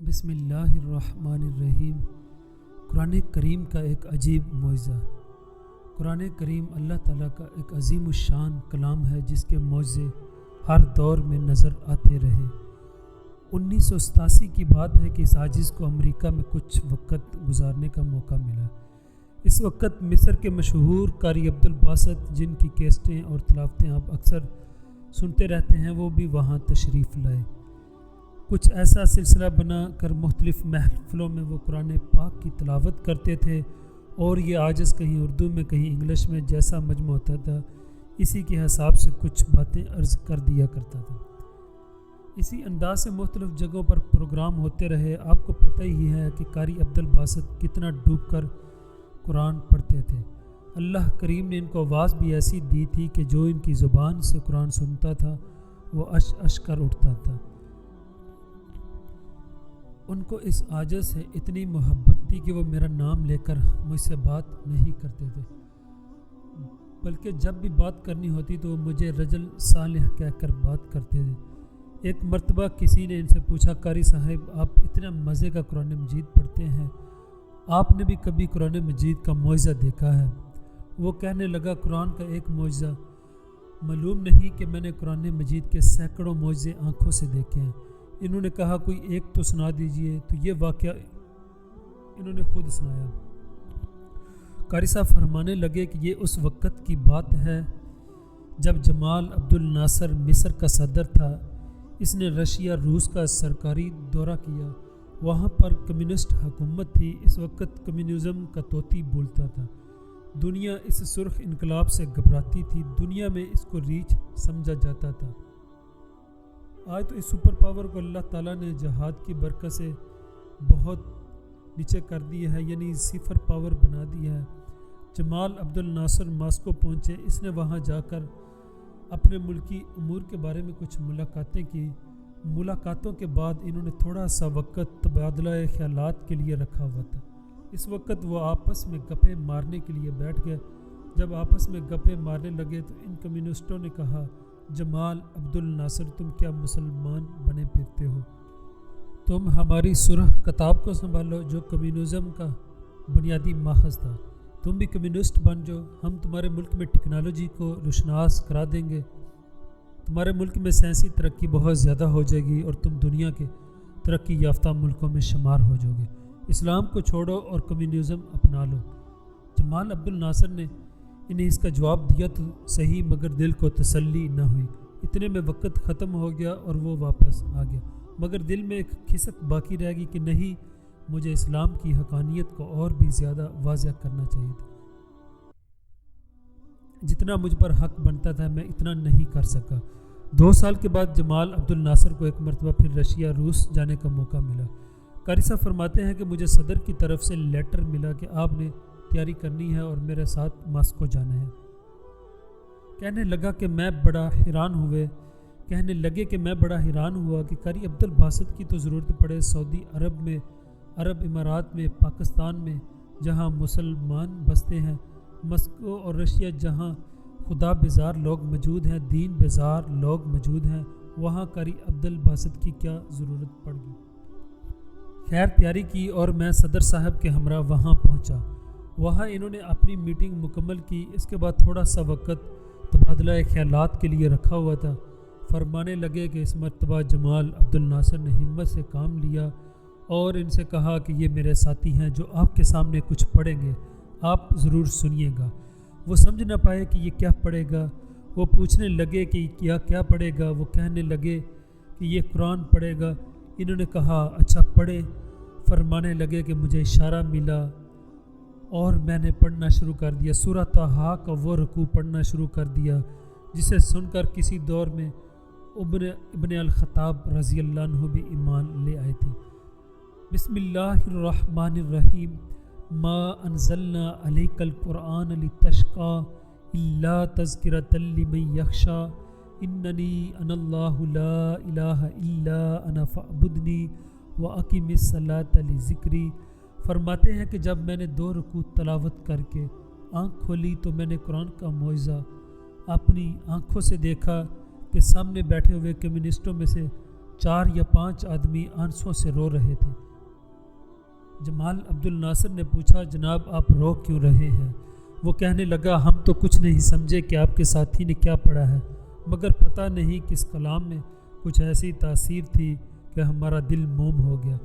بسم اللہ الرحمن الرحیم۔ قرآن کریم کا ایک عجیب معجزہ۔ قرآن کریم اللہ تعالیٰ کا ایک عظیم الشان کلام ہے جس کے معجزے ہر دور میں نظر آتے رہے۔ 1987 کی بات ہے کہ اس عاجز کو امریکہ میں کچھ وقت گزارنے کا موقع ملا۔ اس وقت مصر کے مشہور قاری عبدالباسط، جن کی کیسٹیں اور تلاوتیں آپ اکثر سنتے رہتے ہیں، وہ بھی وہاں تشریف لائے۔ کچھ ایسا سلسلہ بنا کر مختلف محفلوں میں وہ قرآن پاک کی تلاوت کرتے تھے، اور یہ عاجز کہیں اردو میں کہیں انگلش میں، جیسا مجمع ہوتا تھا اسی کے حساب سے کچھ باتیں عرض کر دیا کرتا تھا۔ اسی انداز سے مختلف جگہوں پر پروگرام ہوتے رہے۔ آپ کو پتہ ہی ہے کہ قاری عبدالباسط کتنا ڈوب کر قرآن پڑھتے تھے۔ اللہ کریم نے ان کو آواز بھی ایسی دی تھی کہ جو ان کی زبان سے قرآن سنتا تھا وہ اش اش کر اٹھتا تھا۔ ان کو اس عاجز سے اتنی محبت تھی کہ وہ میرا نام لے کر مجھ سے بات نہیں کرتے تھے، بلکہ جب بھی بات کرنی ہوتی تو وہ مجھے رجل صالح کہہ کر بات کرتے تھے۔ ایک مرتبہ کسی نے ان سے پوچھا، قاری صاحب آپ اتنا مزے کا قرآن مجید پڑھتے ہیں، آپ نے بھی کبھی قرآن مجید کا معجزہ دیکھا ہے؟ وہ کہنے لگا، قرآن کا ایک معجزہ معلوم نہیں کہ میں نے قرآن مجید کے سینکڑوں معجزے آنکھوں سے دیکھے ہیں۔ انہوں نے کہا، کوئی ایک تو سنا دیجئے۔ تو یہ واقعہ انہوں نے خود سنایا۔ قاری صاحب فرمانے لگے کہ یہ اس وقت کی بات ہے جب جمال عبد الناصر مصر کا صدر تھا۔ اس نے رشیا روس کا سرکاری دورہ کیا۔ وہاں پر کمیونسٹ حکومت تھی۔ اس وقت کمیونزم کا طوطی بولتا تھا۔ دنیا اس سرخ انقلاب سے گھبراتی تھی۔ دنیا میں اس کو ریچھ سمجھا جاتا تھا۔ آج تو اس سپر پاور کو اللہ تعالیٰ نے جہاد کی برکت سے بہت نیچے کر دیا ہے، یعنی صفر پاور بنا دیا ہے۔ جمال عبد الناصر ماسکو پہنچے۔ اس نے وہاں جا کر اپنے ملکی امور کے بارے میں کچھ ملاقاتیں کی۔ ملاقاتوں کے بعد انہوں نے تھوڑا سا وقت تبادلہ خیالات کے لیے رکھا ہوا تھا۔ اس وقت وہ آپس میں گپیں مارنے کے لیے بیٹھ گئے۔ جب آپس میں گپیں مارنے لگے تو ان کمیونسٹوں نے کہا، جمال عبد الناصر تم کیا مسلمان بنے پھرتے ہو؟ تم ہماری سرخ کتاب کو سنبھالو جو کمیونزم کا بنیادی ماخذ تھا۔ تم بھی کمیونسٹ بن جاؤ، ہم تمہارے ملک میں ٹیکنالوجی کو روشناس کرا دیں گے۔ تمہارے ملک میں سائنسی ترقی بہت زیادہ ہو جائے گی اور تم دنیا کے ترقی یافتہ ملکوں میں شمار ہو جاؤ گے۔ اسلام کو چھوڑو اور کمیونزم اپنا لو۔ جمال عبد الناصر نے انہیں اس کا جواب دیا تو صحیح، مگر دل کو تسلی نہ ہوئی۔ اتنے میں وقت ختم ہو گیا اور وہ واپس آ گیا، مگر دل میں ایک کھسک باقی رہ گئی کہ نہیں، مجھے اسلام کی حقانیت کو اور بھی زیادہ واضح کرنا چاہیے تھا۔ جتنا مجھ پر حق بنتا تھا میں اتنا نہیں کر سکا۔ 2 سال کے بعد جمال عبد الناصر کو ایک مرتبہ پھر رشیا روس جانے کا موقع ملا۔ قاری صاحب فرماتے ہیں کہ مجھے صدر کی طرف سے لیٹر ملا کہ آپ نے تیاری کرنی ہے اور میرے ساتھ ماسکو جانا ہے۔ کہنے لگے کہ میں بڑا حیران ہوا کہ قاری عبدالباسط کی تو ضرورت پڑے سعودی عرب میں، عرب امارات میں، پاکستان میں جہاں مسلمان بستے ہیں، ماسکو اور رشیا جہاں خدا بیزار لوگ موجود ہیں، دین بیزار لوگ موجود ہیں، وہاں قاری عبدالباسط کی کیا ضرورت پڑ گئی؟ خیر تیاری کی اور میں صدر صاحب کے ہمراہ وہاں پہنچا۔ وہاں انہوں نے اپنی میٹنگ مکمل کی۔ اس کے بعد تھوڑا سا وقت تبادلہ خیالات کے لیے رکھا ہوا تھا۔ فرمانے لگے کہ اس مرتبہ جمال عبد الناصر نے ہمت سے کام لیا اور ان سے کہا کہ یہ میرے ساتھی ہیں جو آپ کے سامنے کچھ پڑھیں گے، آپ ضرور سنیے گا۔ وہ سمجھ نہ پائے کہ یہ کیا پڑھے گا۔ وہ پوچھنے لگے کہ کیا پڑھے گا۔ وہ کہنے لگے کہ یہ قرآن پڑھے گا۔ انہوں نے کہا، اچھا پڑھے۔ فرمانے لگے کہ مجھے اشارہ ملا اور میں نے پڑھنا شروع کر دیا۔ سورہ طٰہٰ کا وہ رکوع پڑھنا شروع کر دیا جسے سن کر کسی دور میں ابن الخطاب رضی اللہ عنہ بھی ایمان لے آئے تھے۔ بسم اللہ الرحمن الرحیم۔ ما انزلنا علیک القرآن لتشقی الا تذکرۃ لمن یخشی اننی انا اللہ لا الہ الا انا فاعبدنی واقم الصلاۃ لذکری۔ فرماتے ہیں کہ جب میں نے 2 رکوع تلاوت کر کے آنکھ کھولی تو میں نے قرآن کا معجزہ اپنی آنکھوں سے دیکھا کہ سامنے بیٹھے ہوئے کمیونسٹوں میں سے 4 یا 5 آدمی آنسوں سے رو رہے تھے۔ جمال عبد الناصر نے پوچھا جناب آپ رو کیوں رہے ہیں؟ وہ کہنے لگا ہم تو کچھ نہیں سمجھے کہ آپ کے ساتھی نے کیا پڑھا ہے، مگر پتہ نہیں کس کلام میں کچھ ایسی تاثیر تھی کہ ہمارا دل موم ہو گیا،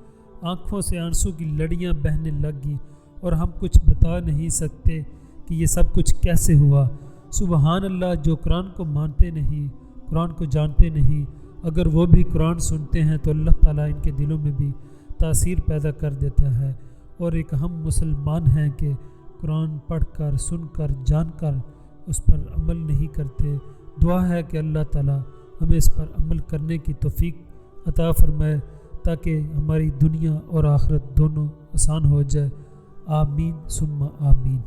آنکھوں سے آنسو کی لڑیاں بہنے لگ گئیں اور ہم کچھ بتا نہیں سکتے کہ یہ سب کچھ کیسے ہوا۔ سبحان اللہ، جو قرآن کو مانتے نہیں، قرآن کو جانتے نہیں، اگر وہ بھی قرآن سنتے ہیں تو اللہ تعالیٰ ان کے دلوں میں بھی تاثیر پیدا کر دیتا ہے، اور ایک ہم مسلمان ہیں کہ قرآن پڑھ کر سن کر جان کر اس پر عمل نہیں کرتے۔ دعا ہے کہ اللہ تعالیٰ ہمیں اس پر عمل کرنے کی توفیق عطا فرمائے تاکہ ہماری دنیا اور آخرت دونوں آسان ہو جائے۔ آمین ثم آمین۔